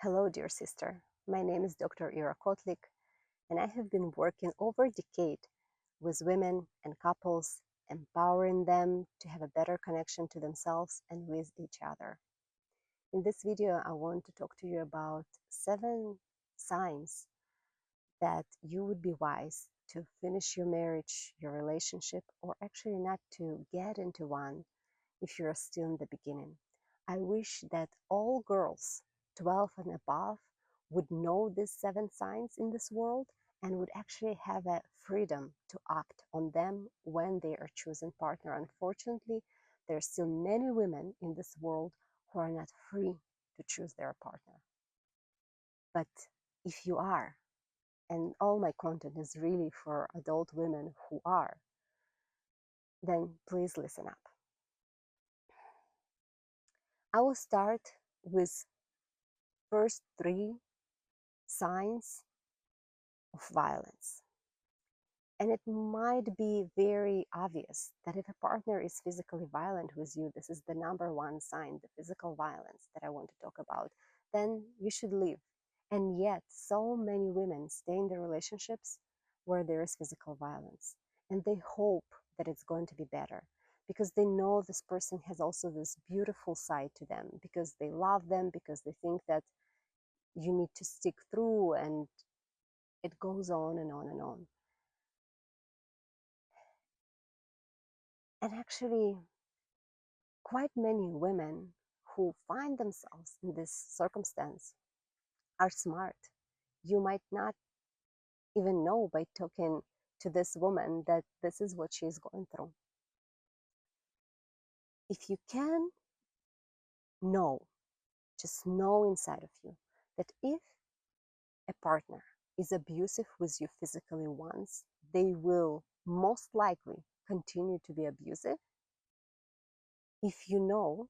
Hello, dear sister. My name is Dr. Ira Kotlik, and I have been working over a decade with women and couples, empowering them to have a better connection to themselves and with each other. In this video, I want to talk to you about 7 signs that you would be wise to finish your marriage, your relationship, or actually not to get into one if you're still in the beginning. I wish that all girls 12 and above would know these 7 signs in this world and would actually have a freedom to act on them when they are choosing partner. Unfortunately, there are still many women in this world who are not free to choose their partner. But if you are, and all my content is really for adult women who are, then please listen up. I will start with first 3 signs of violence. And it might be very obvious that if a partner is physically violent with you, this is the number 1 sign, the physical violence that I want to talk about, then you should leave. And yet, so many women stay in their relationships where there is physical violence. And they hope that it's going to be better because they know this person has also this beautiful side to them, because they love them, because they think that you need to stick through, and it goes on and on and on. And actually, quite many women who find themselves in this circumstance are smart. You might not even know by talking to this woman that this is what she's going through. If you can know, just know inside of you, that if a partner is abusive with you physically once, they will most likely continue to be abusive. If you know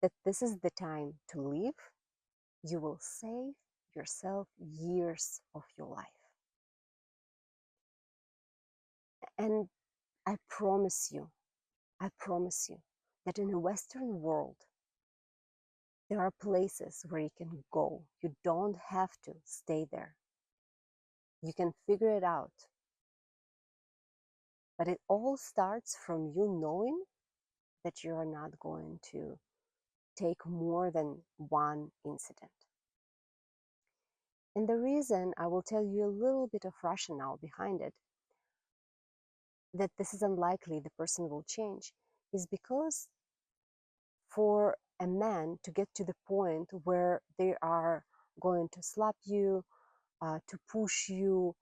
that this is the time to leave, you will save yourself years of your life. And I promise you that in a Western world, there are places where you can go. You don't have to stay there. You can figure it out. But it all starts from you knowing that you are not going to take more than one incident. And the reason, I will tell you a little bit of rationale behind it, that this is unlikely the person will change, is because for a man to get to the point where they are going to slap you, to push you,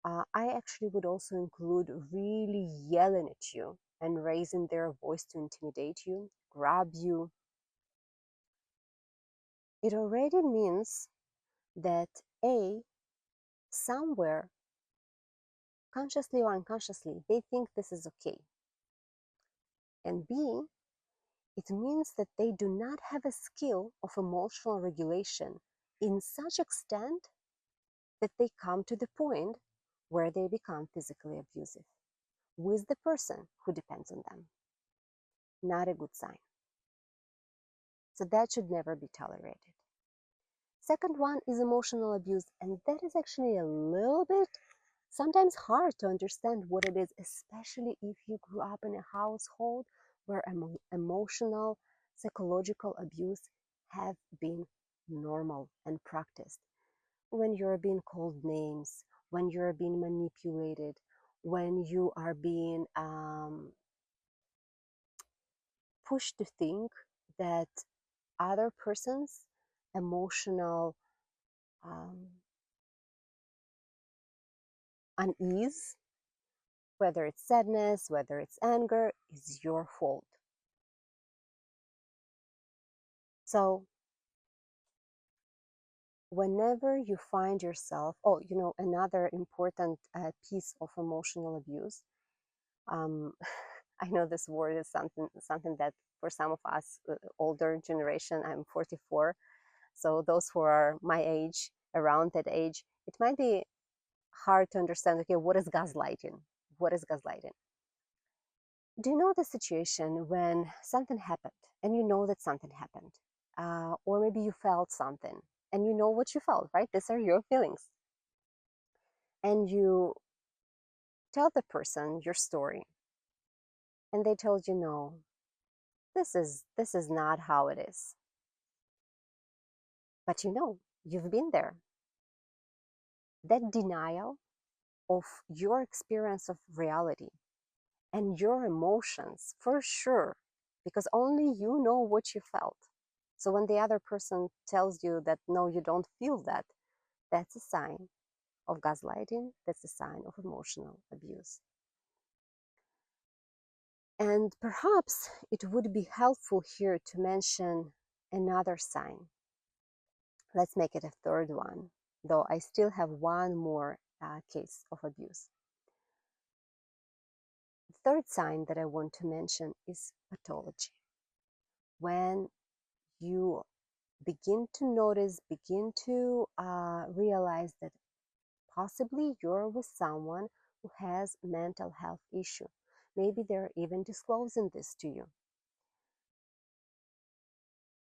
I actually would also include really yelling at you and raising their voice to intimidate you, grab you. It already means that A, somewhere, consciously or unconsciously, they think this is okay. And B, it means that they do not have a skill of emotional regulation in such extent that they come to the point where they become physically abusive with the person who depends on them. Not a good sign. So that should never be tolerated. Second one is emotional abuse, and that is actually a little bit sometimes hard to understand what it is, especially if you grew up in a household where emotional, psychological abuse have been normal and practiced. When you're being called names, when you're being manipulated, when you are being pushed to think that other person's emotional unease, whether it's sadness, whether it's anger, is your fault. So whenever you find yourself, another important piece of emotional abuse, I know this word is something that for some of us, older generation, I'm 44, so those who are my age, around that age, it might be hard to understand, okay, what is gaslighting? What is gaslighting? Do you know the situation when something happened and you know that something happened? Or maybe you felt something and you know what you felt, right? These are your feelings. And you tell the person your story, and they told you, no, this is not how it is. But you've been there. That denial of your experience of reality and your emotions, for sure, because only you know what you felt. So when the other person tells you that no, you don't feel that, that's a sign of gaslighting, that's a sign of emotional abuse. And perhaps it would be helpful here to mention another sign. Let's make it a third one, though I still have one more case of abuse. The third sign that I want to mention is pathology. When you begin to notice, begin to realize that possibly you're with someone who has mental health issue. Maybe they're even disclosing this to you.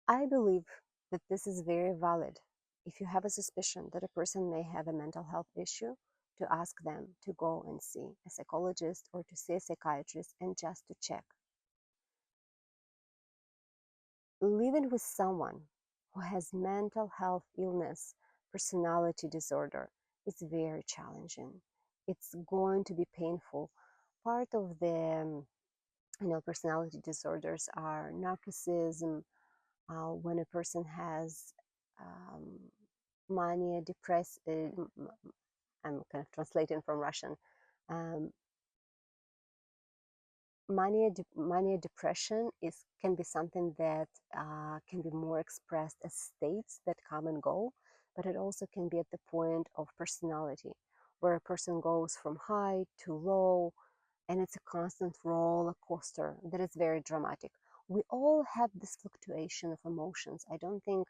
I believe that this is very valid. If you have a suspicion that a person may have a mental health issue, to ask them to go and see a psychologist or to see a psychiatrist and just to check. Living with someone who has mental health illness, personality disorder, is very challenging. It's going to be painful. Part of the personality disorders are narcissism, when a person has um, mania depress. I'm kind of translating from Russian. Um, mania depression can be something that can be more expressed as states that come and go, but it also can be at the point of personality, where a person goes from high to low, and it's a constant roller coaster that is very dramatic. We all have this fluctuation of emotions. I don't think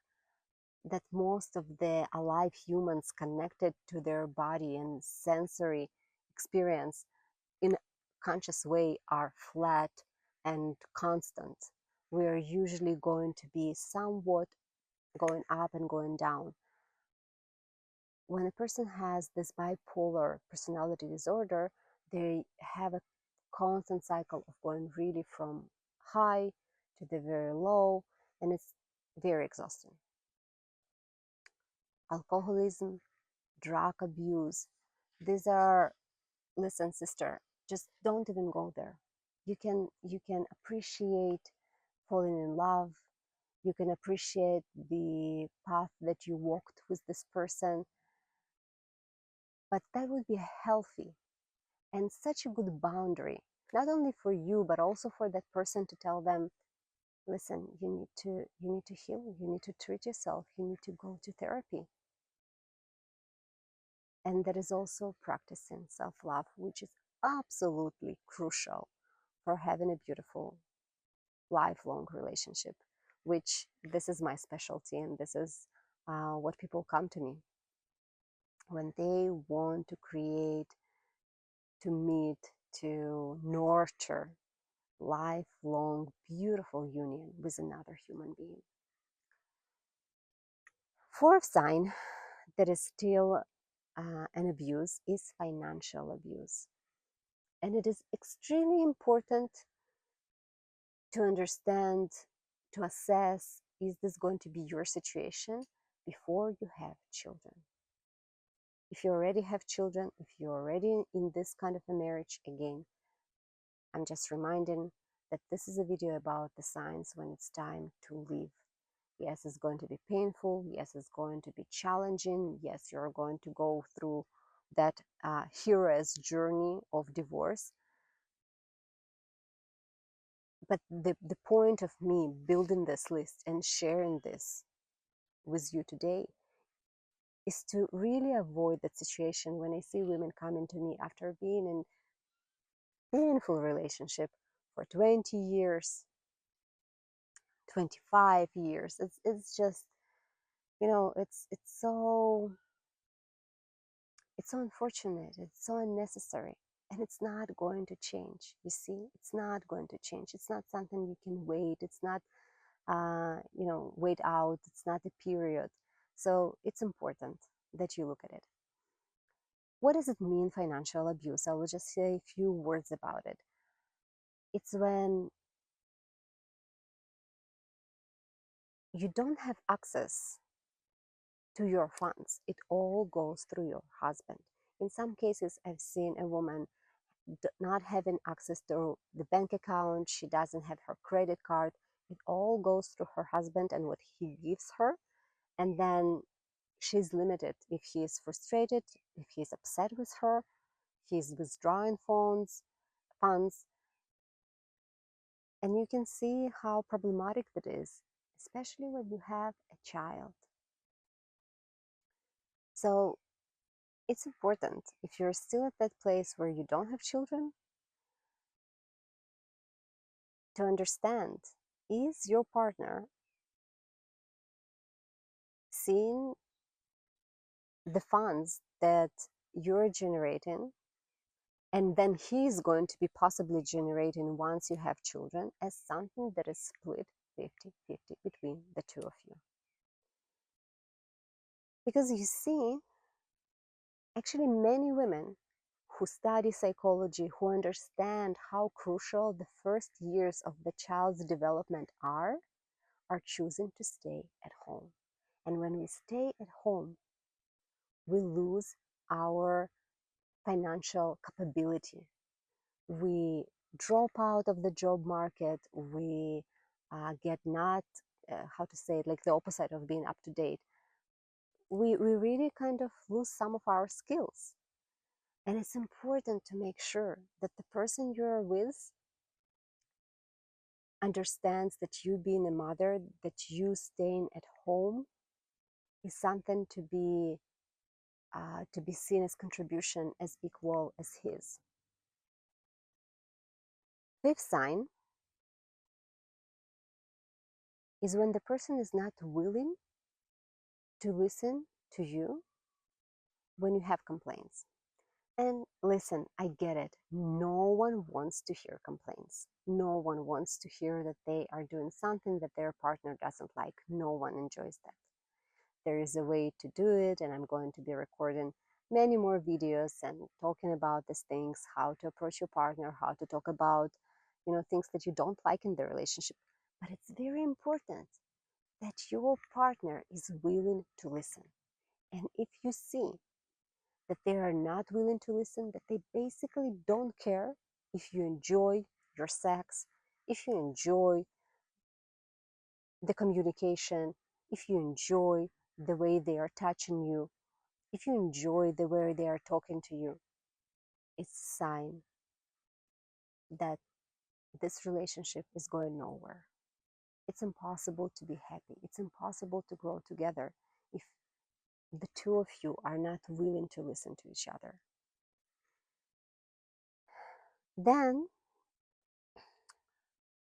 that most of the alive humans connected to their body and sensory experience in a conscious way are flat and constant. We are usually going to be somewhat going up and going down. When a person has this bipolar personality disorder, they have a constant cycle of going really from high to the very low, and it's very exhausting. Alcoholism, drug abuse, these are, listen, sister, just don't even go there. You can appreciate falling in love. You can appreciate the path that you walked with this person, but that would be healthy and such a good boundary, not only for you but also for that person, to tell them, listen, you need to heal, you need to treat yourself, you need to go to therapy. And that is also practicing self-love, which is absolutely crucial for having a beautiful lifelong relationship, which this is my specialty, and this is what people come to me when they want to create, to meet, to nurture lifelong beautiful union with another human being. Fourth sign that is still an abuse is financial abuse. And it is extremely important to understand, to assess, is this going to be your situation before you have children? If you already have children, if you're already in this kind of a marriage, again, I'm just reminding that this is a video about the signs when it's time to leave. Yes, it's going to be painful. Yes, it's going to be challenging. Yes, you're going to go through that hero's journey of divorce. But the point of me building this list and sharing this with you today is to really avoid that situation when I see women coming to me after being in painful relationship for 20 years, 25 years. It's just, it's so unfortunate, it's so unnecessary, and it's not going to change. You see, it's not going to change. It's not something you can wait. It's not wait out. It's not a period. So it's important that you look at it. What does it mean, financial abuse? I will just say a few words about it. It's when you don't have access to your funds. It all goes through your husband. In some cases, I've seen a woman not having access to the bank account. She doesn't have her credit card. It all goes through her husband and what he gives her. And then she's limited. If he is frustrated, if he's upset with her, he's withdrawing funds. And you can see how problematic that is, especially when you have a child. So it's important, if you're still at that place where you don't have children, to understand, is your partner seeing the funds that you're generating and then he's going to be possibly generating once you have children as something that is split 50-50 between the two of you? Because you see, actually many women who study psychology, who understand how crucial the first years of the child's development are choosing to stay at home. And when we stay at home, we lose our financial capability. We drop out of the job market. We get not, how to say it, like the opposite of being up to date. We really kind of lose some of our skills. And it's important to make sure that the person you're with understands that you being a mother, that you staying at home is something to be seen as contribution as equal as his. Fifth sign is when the person is not willing to listen to you when you have complaints. And listen, I get it. No one wants to hear complaints. No one wants to hear that they are doing something that their partner doesn't like. No one enjoys that. There is a way to do it, and I'm going to be recording many more videos and talking about these things, how to approach your partner, how to talk about, things that you don't like in the relationship. But it's very important that your partner is willing to listen. And if you see that they are not willing to listen, that they basically don't care if you enjoy your sex, if you enjoy the communication, if you enjoy the way they are touching you, if you enjoy the way they are talking to you, it's a sign that this relationship is going nowhere. It's impossible to be happy. It's impossible to grow together if the two of you are not willing to listen to each other. Then,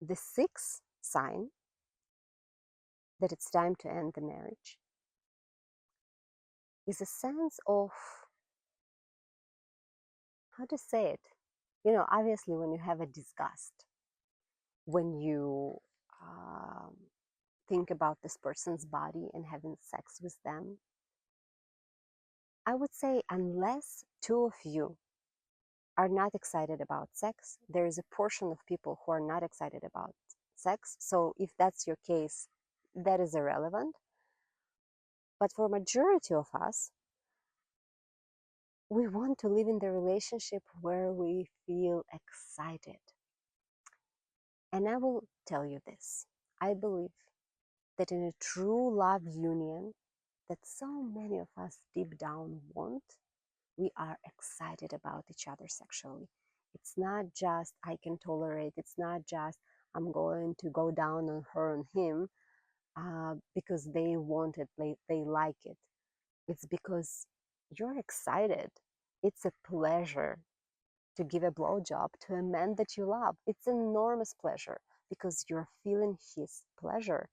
the sixth sign that it's time to end the marriage is a sense of, how to say it, obviously when you have a disgust, when you think about this person's body and having sex with them, I would say unless two of you are not excited about sex, there is a portion of people who are not excited about sex. So if that's your case, that is irrelevant. But for majority of us, we want to live in the relationship where we feel excited. And I will tell you this. I believe that in a true love union that so many of us deep down want, we are excited about each other sexually. It's not just I can tolerate, it's not just I'm going to go down on her and him because they want it, they like it. It's because you're excited. It's a pleasure to give a blowjob to a man that you love. It's an enormous pleasure because you're feeling his pleasure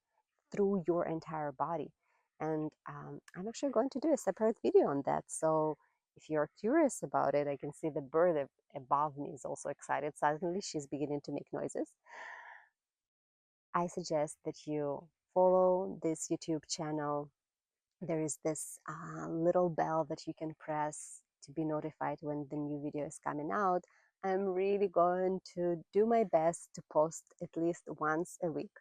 through your entire body. And I'm actually going to do a separate video on that. So if you're curious about it, I can see the bird above me is also excited. Suddenly she's beginning to make noises. I suggest that you follow this YouTube channel, there is this little bell that you can press to be notified when the new video is coming out. I'm really going to do my best to post at least once a week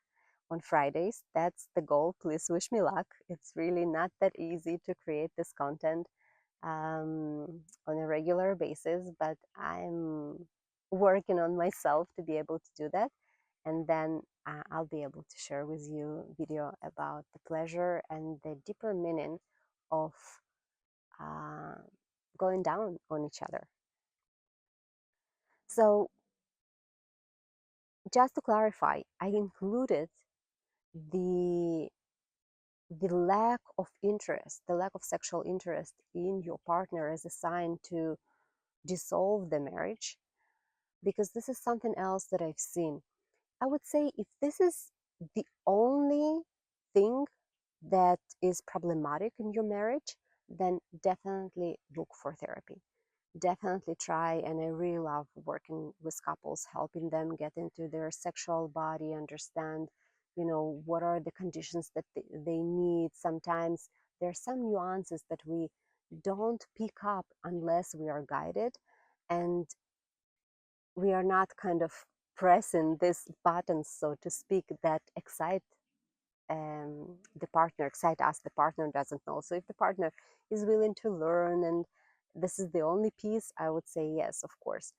on Fridays. That's the goal. Please wish me luck. It's really not that easy to create this content on a regular basis, but I'm working on myself to be able to do that. And then I'll be able to share with you video about the pleasure and the deeper meaning of uh, going down on each other. So just to clarify, I included the the lack of interest, the lack of sexual interest in your partner as a sign to dissolve the marriage, because this is something else that I've seen. I would say if this is the only thing that is problematic in your marriage, then definitely look for therapy. Definitely try, and I really love working with couples, helping them get into their sexual body, understand, what are the conditions that they need. Sometimes there are some nuances that we don't pick up unless we are guided, and we are not kind of pressing these buttons, so to speak, that excite the partner, excite us. The partner doesn't know. So if the partner is willing to learn and this is the only piece, I would say yes, of course.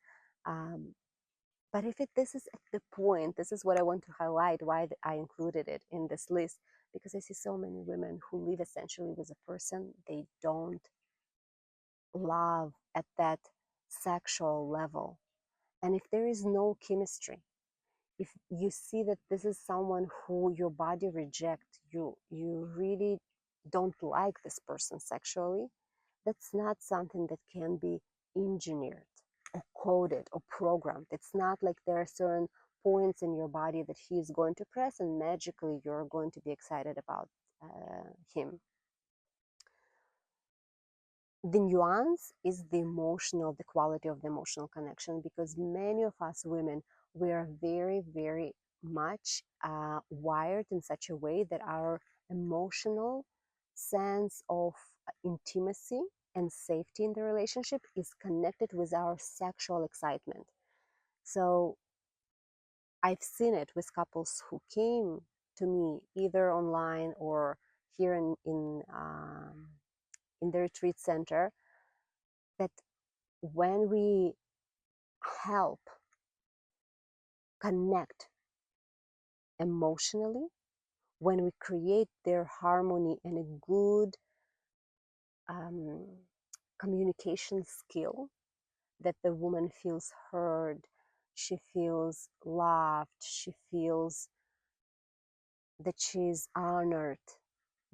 But if this is at the point, this is what I want to highlight, why I included it in this list, because I see so many women who live essentially with a person they don't love at that sexual level. And if there is no chemistry, if you see that this is someone who your body rejects, you really don't like this person sexually, that's not something that can be engineered or coded or programmed. It's not like there are certain points in your body that he is going to press and magically you're going to be excited about him. The nuance is the quality of the emotional connection, because many of us women, we are very, very much wired in such a way that our emotional sense of intimacy and safety in the relationship is connected with our sexual excitement. So I've seen it with couples who came to me either online or here in the retreat center, that when we help connect emotionally, when we create their harmony and a good um, communication skill, that the woman feels heard, she feels loved, she feels that she's honored,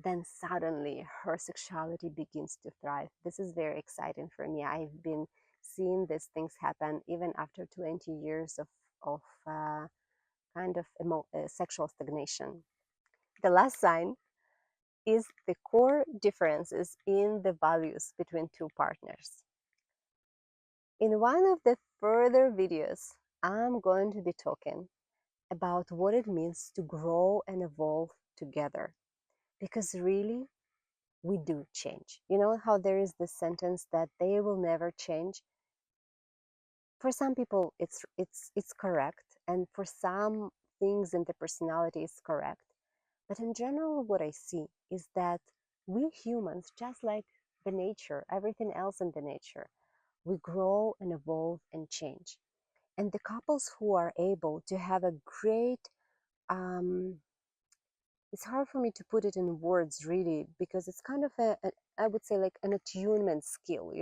then suddenly her sexuality begins to thrive. This is very exciting for me. I've been seeing these things happen even after 20 years of kind of sexual stagnation. The last sign is the core differences in the values between two partners. In one of the further videos, I'm going to be talking about what it means to grow and evolve together. Because really, we do change. You know how there is this sentence that they will never change? For some people, it's correct, and for some things in the personality is correct. But in general, what I see is that we humans, just like the nature, everything else in the nature, we grow and evolve and change. And the couples who are able to have a great, it's hard for me to put it in words really, because it's kind of I would say like an attunement skill,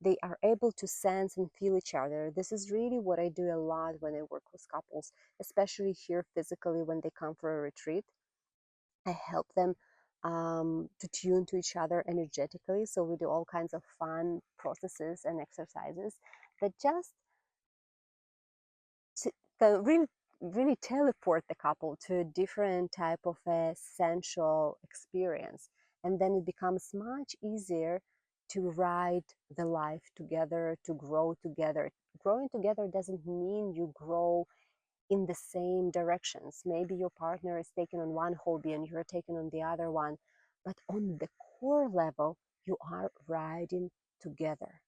they are able to sense and feel each other. This is really what I do a lot when I work with couples, especially here physically when they come for a retreat. I help them to tune to each other energetically. So we do all kinds of fun processes and exercises that just can really teleport the couple to a different type of a sensual experience. And then it becomes much easier to ride the life together, to grow together. Growing together doesn't mean you grow in the same directions. Maybe your partner is taking on one hobby and you're taking on the other one, but on the core level, you are riding together.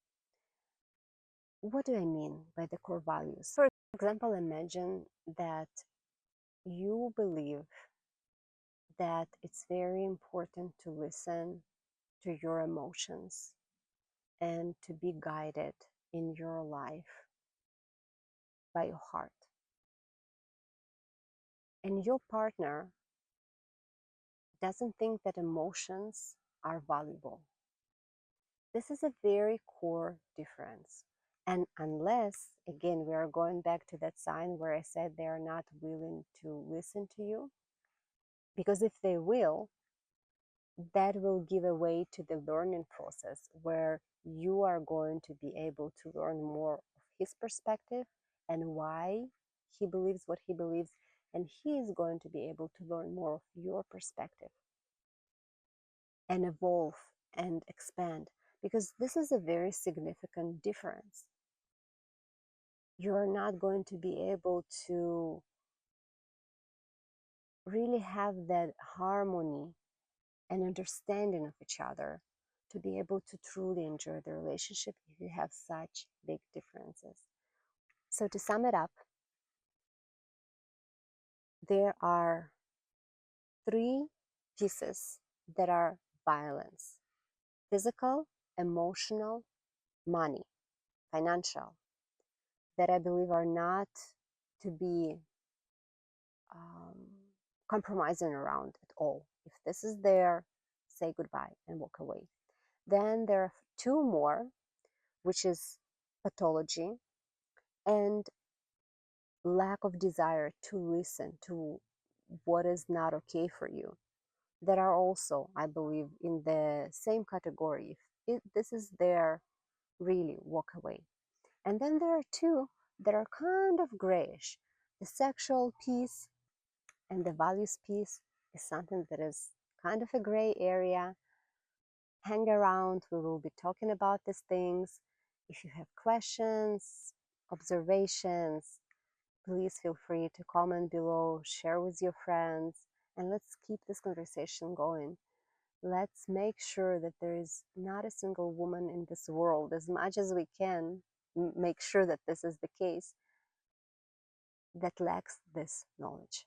What do I mean by the core values? For example, imagine that you believe that it's very important to listen to your emotions and to be guided in your life by your heart. And your partner doesn't think that emotions are valuable. This is a very core difference. And unless, again, we are going back to that sign where I said they are not willing to listen to you, because if they will, that will give way to the learning process where you are going to be able to learn more of his perspective and why he believes what he believes, and he is going to be able to learn more of your perspective and evolve and expand, because this is a very significant difference. You're not going to be able to really have that harmony and understanding of each other to be able to truly enjoy the relationship if you have such big differences. So to sum it up, there are three pieces that are violence: physical, emotional, money, financial, that I believe are not to be um, compromising around at all. If this is there, say goodbye and walk away. Then there are two more, which is pathology and lack of desire to listen to what is not okay for you, that are also, I believe, in the same category. If this is there, really walk away. And then there are two that are kind of grayish. The sexual piece and the values piece is something that is kind of a gray area. Hang around, we will be talking about these things. If you have questions, observations, please feel free to comment below, share with your friends, and let's keep this conversation going. Let's make sure that there is not a single woman in this world, as much as we can make sure that this is the case, that lacks this knowledge.